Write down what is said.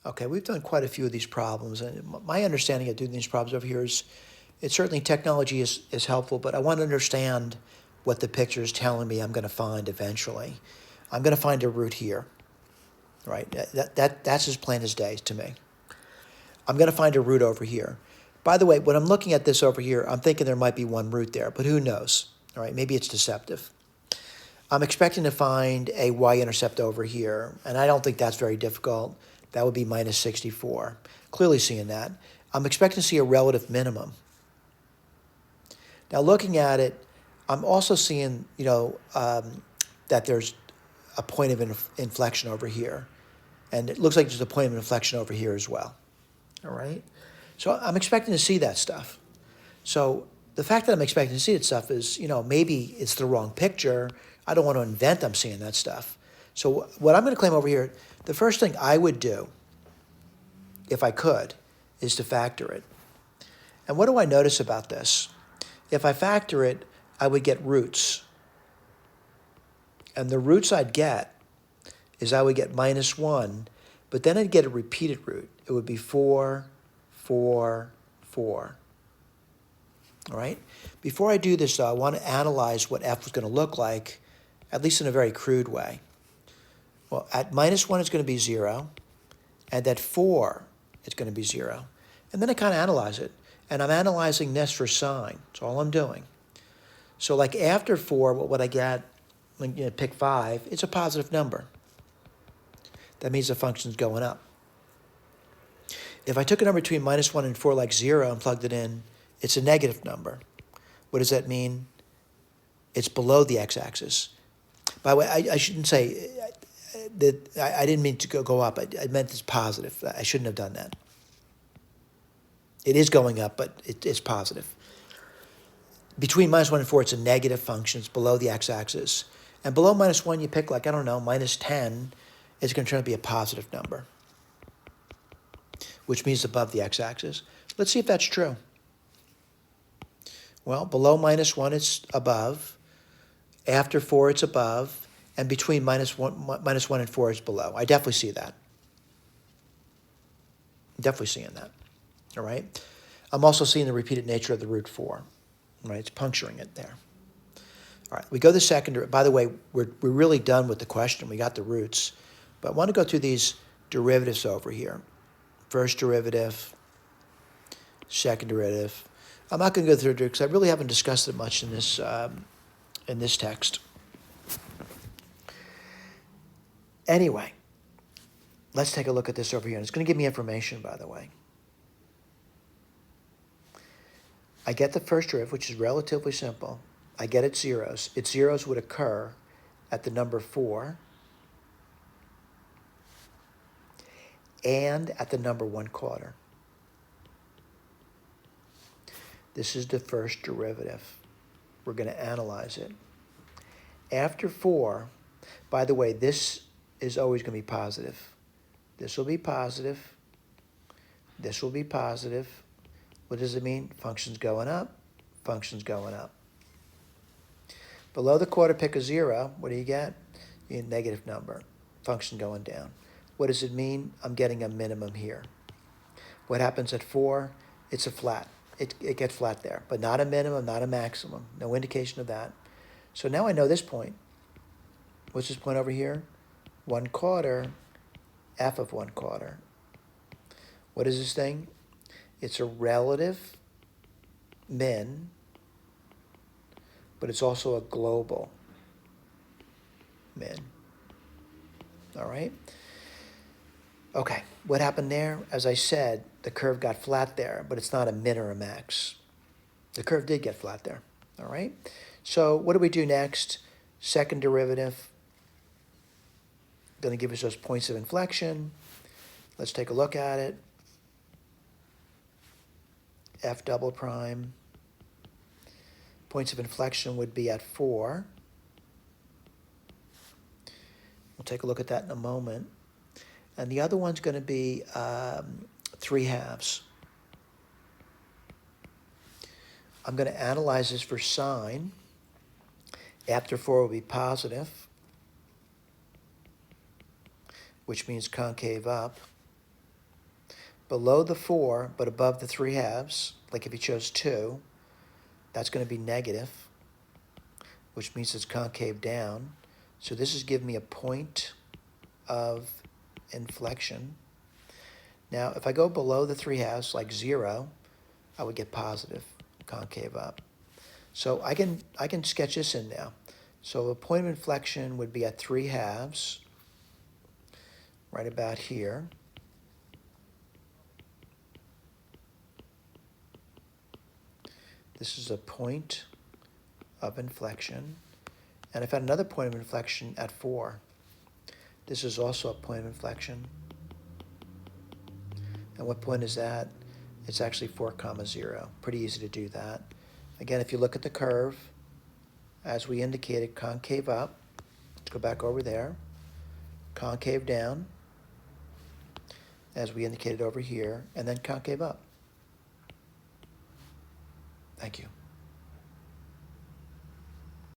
Okay, we've done quite a few of these problems, and my understanding of doing these problems over here is, it certainly technology is helpful, but I want to understand what the picture is telling me I'm going to find eventually. I'm going to find a root here, right? That's as plain as day to me. I'm going to find a root over here. By the way, when I'm looking at this over here, I'm thinking there might be one root there, but who knows? All right, maybe it's deceptive. I'm expecting to find a y-intercept over here, and I don't think that's very difficult. That would be minus 64. Clearly seeing that. I'm expecting to see a relative minimum. Now looking at it, I'm also seeing, that there's a point of inflection over here. And it looks like there's a point of inflection over here as well. All right? So I'm expecting to see that stuff. So the fact that I'm expecting to see that stuff is, maybe it's the wrong picture. I don't want to invent I'm seeing that stuff. So what I'm going to claim over here, the first thing I would do, if I could, is to factor it. And what do I notice about this? If I factor it, I would get roots. And the roots I'd get is I would get minus 1, but then I'd get a repeated root. It would be 4, 4, 4. All right? Before I do this, though, I want to analyze what f is going to look like, at least in a very crude way. Well, at minus 1, it's going to be 0, and at 4, it's going to be 0. And then I kind of analyze it, and I'm analyzing this for sign. That's all I'm doing. So like after 4, what would I get? When you pick 5, it's a positive number. That means the function's going up. If I took a number between minus 1 and 4 like 0 and plugged it in, it's a negative number. What does that mean? It's below the x-axis. By the way, I shouldn't say that I didn't mean to go up. I meant it's positive. I shouldn't have done that. It is going up, but it's positive. Between minus 1 and 4, it's a negative function. It's below the x-axis. And below minus 1, you pick like, I don't know, minus 10. It's going to turn out to be a positive number, which means above the x-axis. Let's see if that's true. Well, below minus 1, it's above. After 4, it's above. And between minus 1 and 4, it's below. I definitely see that. Definitely seeing that. All right? I'm also seeing the repeated nature of the root 4. Right? It's puncturing it there. All right, we go to the second. By the way, we're really done with the question. We got the roots. But I want to go through these derivatives over here. First derivative, second derivative. I'm not going to go through it because I really haven't discussed it much in this text. Anyway, let's take a look at this over here. And it's going to give me information, by the way. I get the first derivative, which is relatively simple. I get its zeros. Its zeros would occur at the number 4 and at the number 1/4. This is the first derivative. We're going to analyze it. After 4, by the way, this is always going to be positive. This will be positive. This will be positive. What does it mean? Function's going up. Function's going up. Below the quarter, pick a 0. What do you get? You get a negative number. Function going down. What does it mean? I'm getting a minimum here. What happens at 4? It's a flat. It gets flat there, but not a minimum, not a maximum. No indication of that. So now I know this point. What's this point over here? 1/4, f of 1/4. What is this thing? It's a relative min, but it's also a global min. All right? Okay, what happened there? As I said, the curve got flat there, but it's not a min or a max. The curve did get flat there. All right? So what do we do next? Second derivative. Going to give us those points of inflection. Let's take a look at it. F double prime. Points of inflection would be at 4. We'll take a look at that in a moment. And the other one's going to be 3/2. I'm going to analyze this for sign. After 4 will be positive, which means concave up. below the 4, but above the 3/2, like if you chose 2, that's going to be negative, which means it's concave down. So this is giving me a point of inflection. Now, if I go below the 3/2, like 0, I would get positive, concave up. So I can sketch this in now. So a point of inflection would be at 3/2, right about here. This is a point of inflection. And I've had another point of inflection at 4. This is also a point of inflection. And what point is that? It's actually 4, 0. Pretty easy to do that. Again, if you look at the curve, as we indicated, concave up. Let's go back over there. Concave down, as we indicated over here, and then concave up. Thank you.